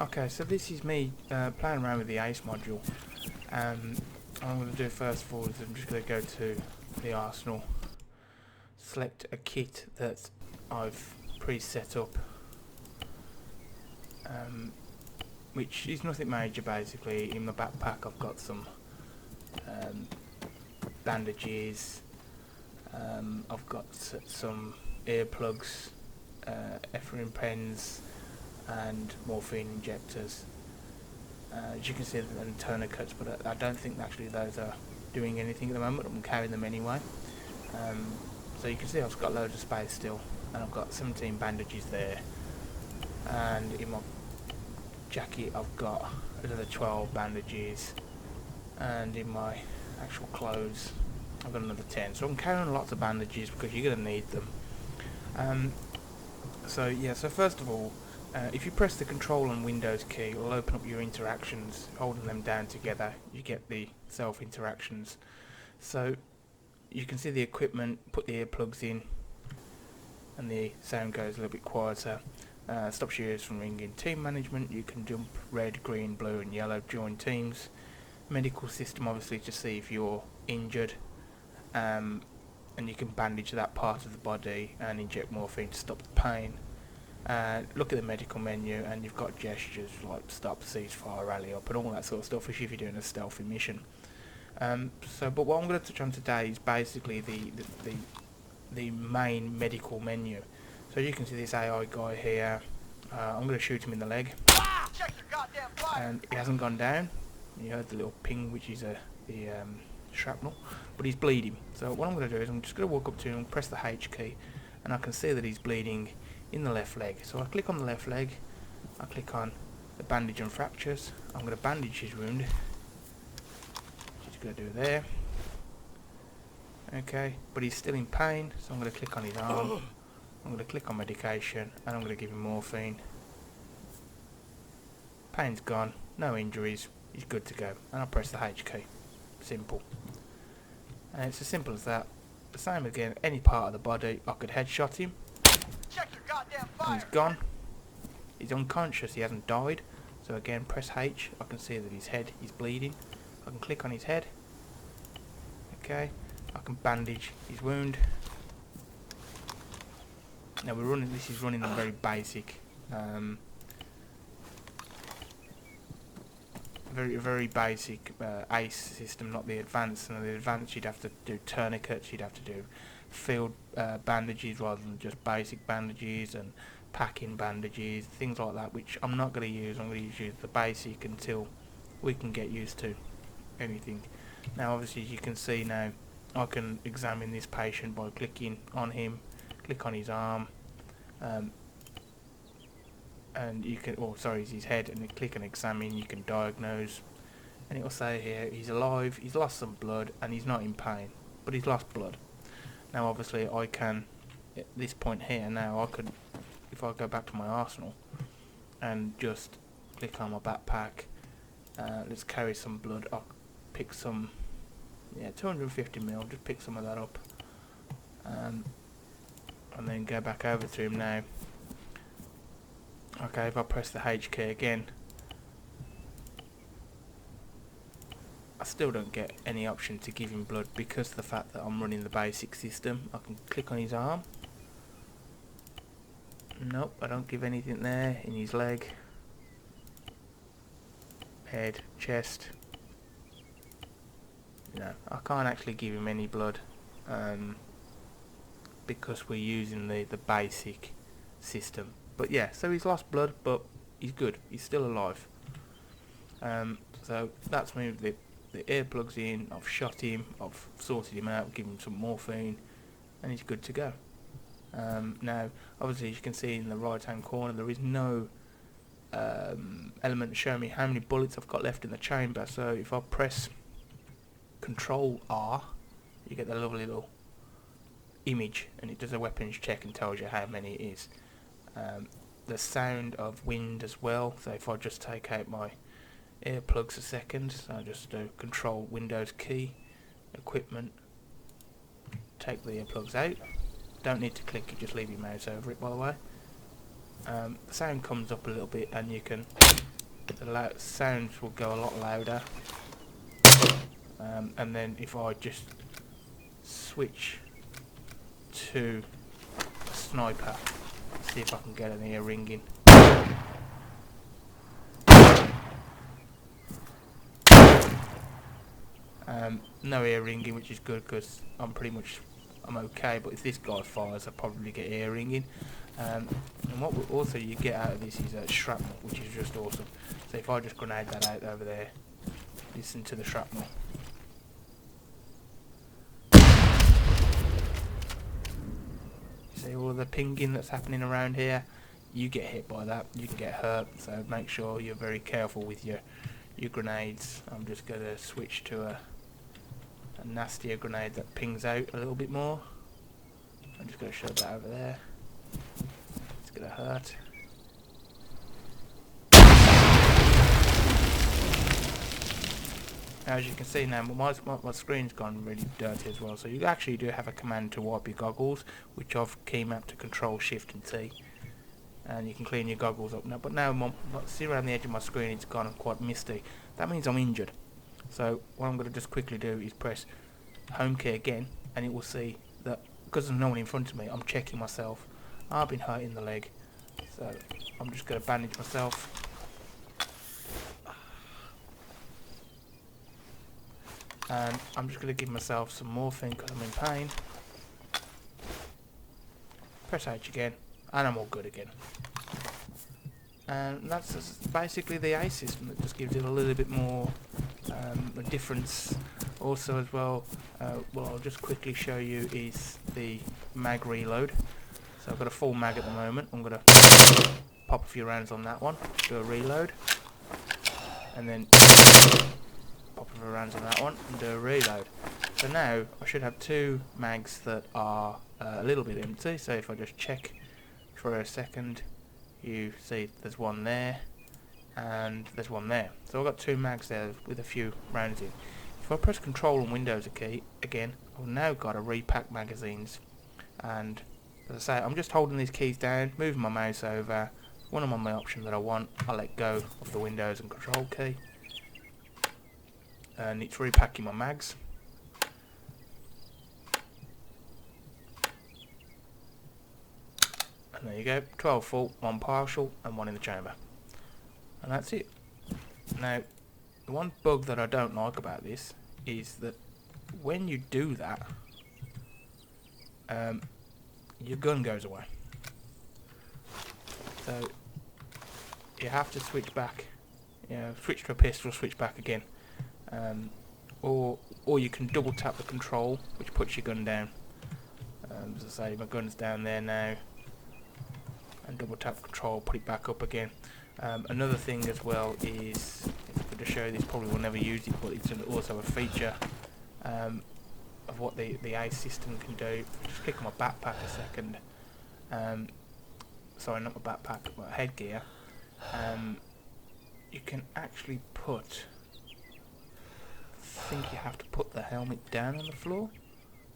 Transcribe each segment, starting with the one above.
Okay, so this is me playing around with the ACE module. What I'm going to do first of all is I'm just going to go to the arsenal, select a kit that I've pre-set up, which is nothing major basically. In my backpack I've got some bandages, I've got some earplugs, Ephraim pens and morphine injectors. As you can see, and tourniquets, but I don't think actually those are doing anything at the moment. I'm carrying them anyway. So you can see I've got loads of space still, and I've got 17 bandages there. And in my jacket I've got another 12 bandages, and in my actual clothes I've got another 10. So I'm carrying lots of bandages because you're going to need them. So first of all, if you press the Control and Windows key, it'll open up your interactions. Holding them down together, you get the self interactions. So you can see the equipment, put the earplugs in, and the sound goes a little bit quieter. Stops your ears from ringing. Team management, you can jump red, green, blue and yellow, join teams. Medical system, obviously to see if you're injured, and you can bandage that part of the body and inject morphine to stop the pain. Look at the medical menu, and you've got gestures like stop, ceasefire, rally up and all that sort of stuff, if you're doing a stealthy mission. But what I'm going to touch on today is basically the main medical menu. So you can see this AI guy here. I'm going to shoot him in the leg, and he hasn't gone down. You heard the little ping, which is the shrapnel, but he's bleeding. So what I'm going to do is I'm just going to walk up to him and press the H key, and I can see that he's bleeding in the left leg. So I click on the left leg, I click on the bandage and fractures. I'm going to bandage his wound. Just going to do there. Okay, but he's still in pain, so I'm going to click on his arm. I'm going to click on medication, and I'm going to give him morphine. Pain's gone, no injuries, he's good to go. And I'll press the H key. Simple. And it's as simple as that. The same again, any part of the body, I could headshot him. And he's gone. He's unconscious, he hasn't died. So again, press H, I can see that his head is bleeding. I can click on his head. Okay, I can bandage his wound. Now this is running on very basic, very basic ACE system, not the advanced. And the advanced, you'd have to do tourniquets, you'd have to do field bandages rather than just basic bandages, and packing bandages, things like that, which I'm not going to use. I'm going to use the basic until we can get used to anything. Now obviously, as you can see now, I can examine this patient by clicking on him, click on his arm, and you can, his head, and then click and examine. You can diagnose, and it will say here he's alive, he's lost some blood, and he's not in pain, but he's lost blood. Now obviously I can, at this point here now, I could, if I go back to my arsenal and just click on my backpack, let's carry some blood. I'll pick some, 250ml, just pick some of that up, and then go back over to him now. Okay, if I press the H key again, I still don't get any option to give him blood because of the fact that I'm running the basic system. I can click on his arm. Nope, I don't give anything there. In his leg, head, chest. No, I can't actually give him any blood because we're using the basic system. But yeah, so he's lost blood, but he's good. He's still alive. So that's me with the earplugs in. I've shot him, I've sorted him out, given him some morphine, and he's good to go. Now obviously, as you can see in the right hand corner, there is no element to show me how many bullets I've got left in the chamber. So if I press Control R, you get the lovely little image, and it does a weapons check and tells you how many it is. The sound of wind as well. So if I just take out my earplugs a second, so I just do Control Windows key, equipment, take the earplugs out. Don't need to click it, just leave your mouse over it, by the way. the sound comes up a little bit, and you can, the sounds will go a lot louder. And then if I just switch to a sniper, see if I can get an ear ringing. No ear ringing, which is good because I'm okay, but if this guy fires I probably get ear ringing. And what also you get out of this is shrapnel, which is just awesome. So if I just grenade that out over there, listen to the shrapnel. See all the pinging that's happening around here? You get hit by that, you can get hurt, so make sure you're very careful with your grenades. I'm just going to switch to a nastier grenade that pings out a little bit more. I'm just going to shove that over there. It's going to hurt. As you can see now, my screen's gone really dirty as well, so you actually do have a command to wipe your goggles, which I've key mapped to Control Shift and T, and you can clean your goggles up now. But now, see around the edge of my screen, it's gone quite misty. That means I'm injured. So what I'm going to just quickly do is press home key again, and it will see that because there's no one in front of me, I'm checking myself. I've been hurt in the leg, so I'm just going to bandage myself. And I'm just going to give myself some morphine because I'm in pain. Press H again, and I'm all good again. And that's basically the A system. That just gives it a little bit more a difference. Also as well, what I'll just quickly show you is the mag reload. So I've got a full mag at the moment. I'm going to pop a few rounds on that one, do a reload, and then pop a few rounds on that one and do a reload. So now I should have two mags that are a little bit empty. So if I just check for a second, you see there's one there and there's one there. So I've got two mags there with a few rounds in. If I press Control and Windows key again, I've now got to repack magazines. And as I say, I'm just holding these keys down, moving my mouse over. When I'm on my option that I want, I let go of the Windows and Control key, and it's repacking my mags. And there you go, 12 full, 1 partial, and 1 in the chamber. And that's it. Now, the one bug that I don't like about this is that when you do that, your gun goes away. So you have to switch back. You know, switch to a pistol, switch back again. Or you can double tap the control, which puts your gun down. As I say, my gun's down there now. And double tap control, put it back up again. Another thing as well is, if I could just show you this, probably will never use it, but it's also a feature of what the A system can do. Just click on my backpack a second. Sorry, not my backpack, my headgear. You can actually put, I think you have to put the helmet down on the floor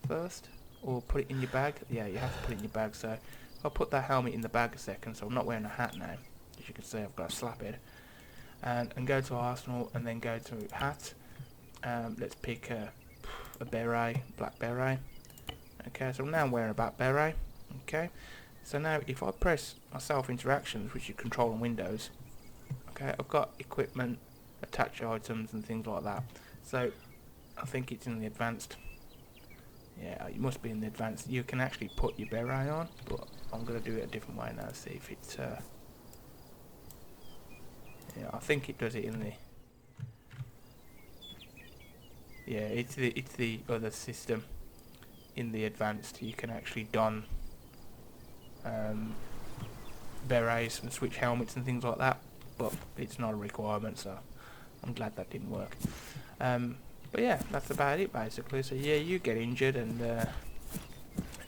first, or put it in your bag. Yeah, you have to put it in your bag. So I'll put that helmet in the bag a second, so I'm not wearing a hat now. As you can see, I've got a slap head. And go to Arsenal, and then go to hat. Let's pick a beret, black beret. Okay, so I'm now wearing a black beret. Okay, so now if I press my self interactions, which is Control and Windows, okay, I've got equipment, attach items and things like that. So I think it's in the advanced. Yeah, it must be in the advanced. You can actually put your beret on, but I'm going to do it a different way now, see if it's yeah, I think it does it in the, yeah, it's the other system. In the advanced, you can actually don berets and switch helmets and things like that, but it's not a requirement, so I'm glad that didn't work. But yeah, that's about it basically. So yeah, you get injured, and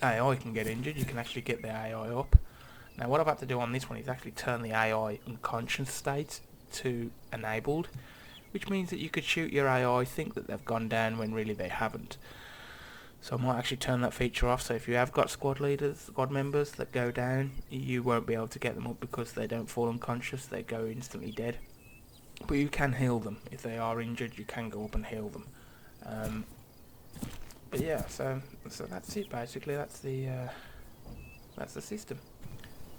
AI can get injured. You can actually get the AI up. Now what I've had to do on this one is actually turn the AI unconscious state to enabled, which means that you could shoot your AI, think that they've gone down when really they haven't. So I might actually turn that feature off, so if you have got squad leaders, squad members that go down, you won't be able to get them up because they don't fall unconscious, they go instantly dead. But you can heal them. If they are injured, you can go up and heal them. But yeah, so that's it basically, that's the system.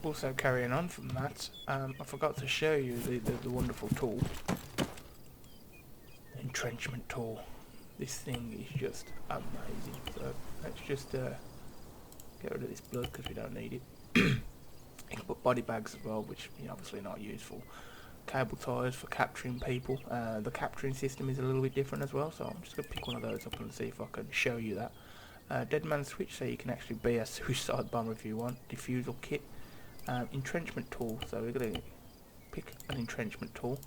Also carrying on from that, I forgot to show you the wonderful tool. Entrenchment Tool. This thing is just amazing. So let's just get rid of this blood because we don't need it. You can put body bags as well, which is obviously not useful. Cable ties for capturing people. The capturing system is a little bit different as well, so I'm just going to pick one of those up and see if I can show you that. Dead man switch, so you can actually be a suicide bomber if you want. Diffusal kit. Entrenchment tool, so we're going to pick an entrenchment tool.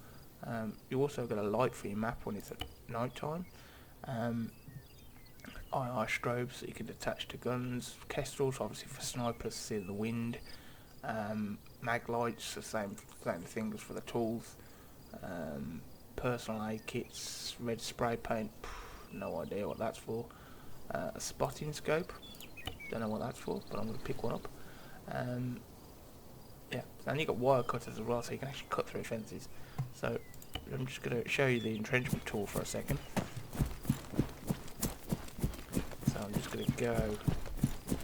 You also got a light for your map when it's at night time. IR strobes that you can attach to guns. Kestrels, obviously for snipers, see the wind. Mag lights, the same things for the tools. Personal aid kits, red spray paint, no idea what that's for. A spotting scope, don't know what that's for, but I'm going to pick one up. Yeah, and you got wire cutters as well, so you can actually cut through fences. So I'm just going to show you the entrenchment tool for a second. So I'm just going to go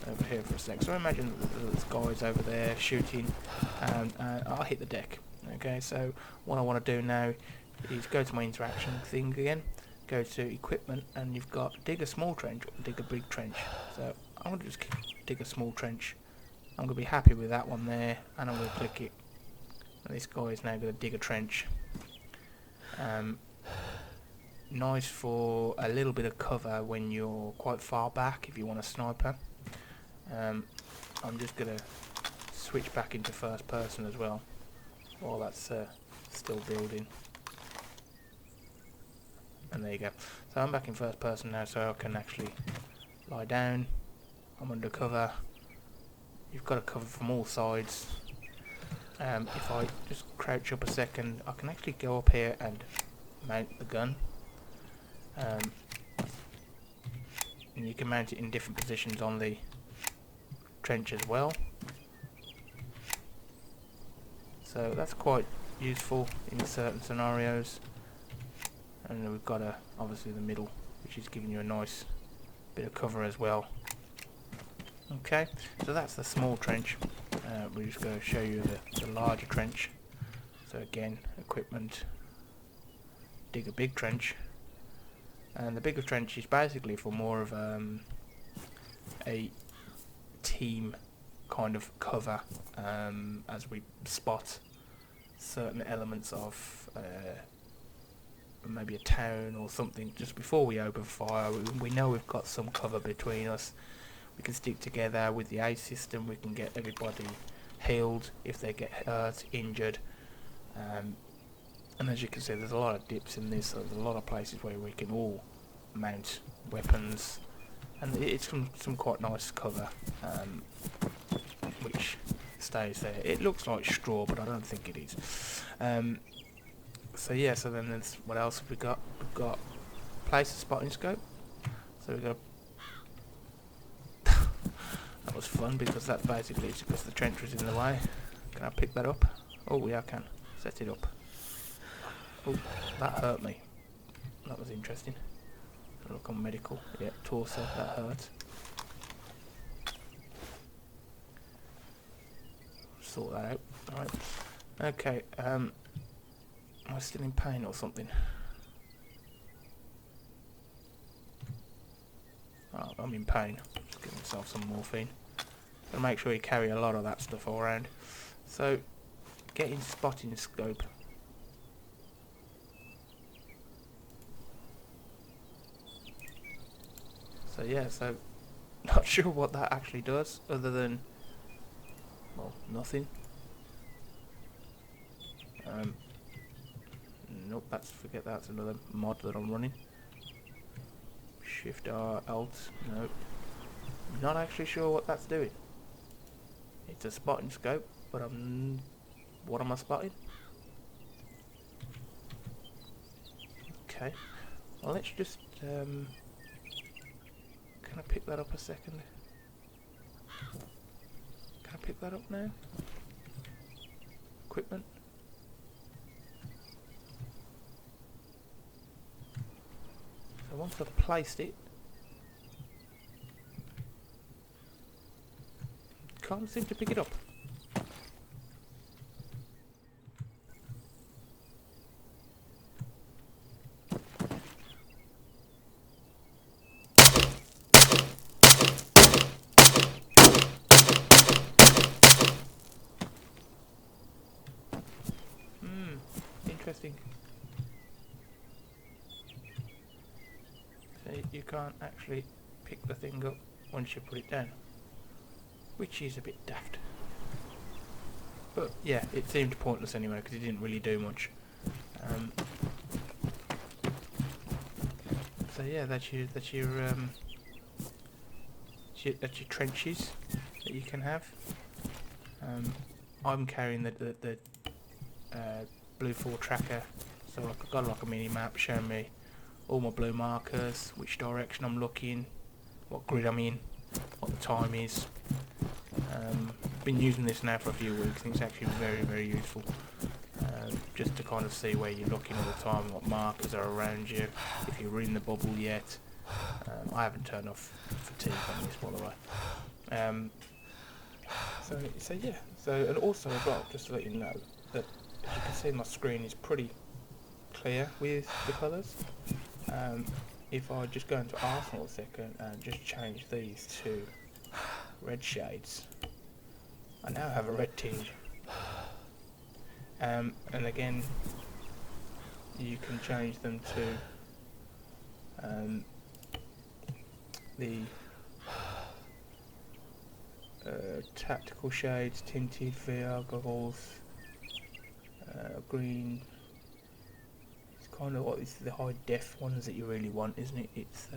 over here for a sec. So imagine there's guys over there shooting, and I'll hit the deck. Okay, so what I want to do now is go to my interaction thing again, go to equipment, and you've got dig a small trench or dig a big trench. So I'm going to just dig a small trench. I'm going to be happy with that one there, and I'm going to click it. And this guy is now going to dig a trench. Nice for a little bit of cover when you're quite far back if you want a sniper. I'm just going to switch back into first person as well while that's still building. And there you go. So I'm back in first person now, so I can actually lie down. I'm under cover. You've got to cover from all sides. If I just crouch up a second, I can actually go up here and mount the gun. And you can mount it in different positions on the trench as well. So that's quite useful in certain scenarios. And then we've got obviously the middle, which is giving you a nice bit of cover as well. Okay, so that's the small trench. We're just going to show you the larger trench. So again, equipment, dig a big trench. And the bigger trench is basically for more of a team kind of cover, as we spot certain elements of maybe a town or something just before we open fire. We know we've got some cover between us. We can stick together with the aid system. We can get everybody healed if they get hurt, injured. And as you can see, there's a lot of dips in this. So there's a lot of places where we can all mount weapons, and it's some quite nice cover, which stays there. It looks like straw, but I don't think it is. So yeah, so then there's, what else have we got? We've got place a spotting scope. So we've got that was fun because that basically is because the trench was in the way. Can I pick that up? Oh yeah, I can. Set it up. Oh, that hurt me. That was interesting. Look on medical. Yeah, torso, that hurt. Sort that out. Alright. Okay, am I still in pain or something? Oh, I'm in pain. Just give myself some morphine. Gotta make sure you carry a lot of that stuff all around. So, getting spotting scope. So yeah, so not sure what that actually does, other than, well, nothing. Nope, forget that's another mod that I'm running. Shift R, Alt, nope. Not actually sure what that's doing. It's a spotting scope, but what am I spotting? Okay, well let's just, can Can I pick that up a second? Can I pick that up now? Equipment. So once I've placed it, can't seem to pick it up. Interesting. So you can't actually pick the thing up once you put it down, which is a bit daft. But yeah, it seemed pointless anyway because it didn't really do much. So yeah, that's your trenches that you can have. I'm carrying the blue 4 tracker, so I've got like a mini map showing me all my blue markers, which direction I'm looking, what grid I'm in, what the time is. Been using this now for a few weeks and it's actually very, very useful, just to kind of see where you're looking all the time, what markers are around you, if you're in the bubble yet. I haven't turned off fatigue on this, by the way. So yeah, and also as well, just to let you know that as you can see my screen is pretty clear with the colours. If I just go into Arsenal a second and just change these to red shades, I now have a red tinge. And again, you can change them to the tactical shades, tinted VR goggles, green. It's kind of what is the high def ones that you really want, isn't it? It's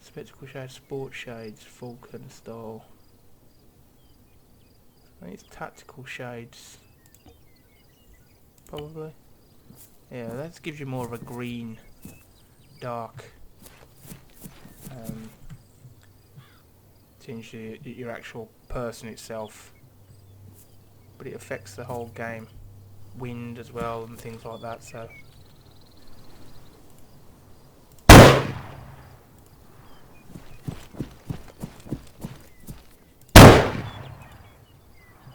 spectacle shades, sport shades, Falcon style. I think it's tactical shades, probably. Yeah, that gives you more of a green, dark tinge to your actual person itself, but it affects the whole game, wind as well and things like that. So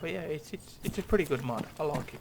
but yeah, it's a pretty good mod. I like it.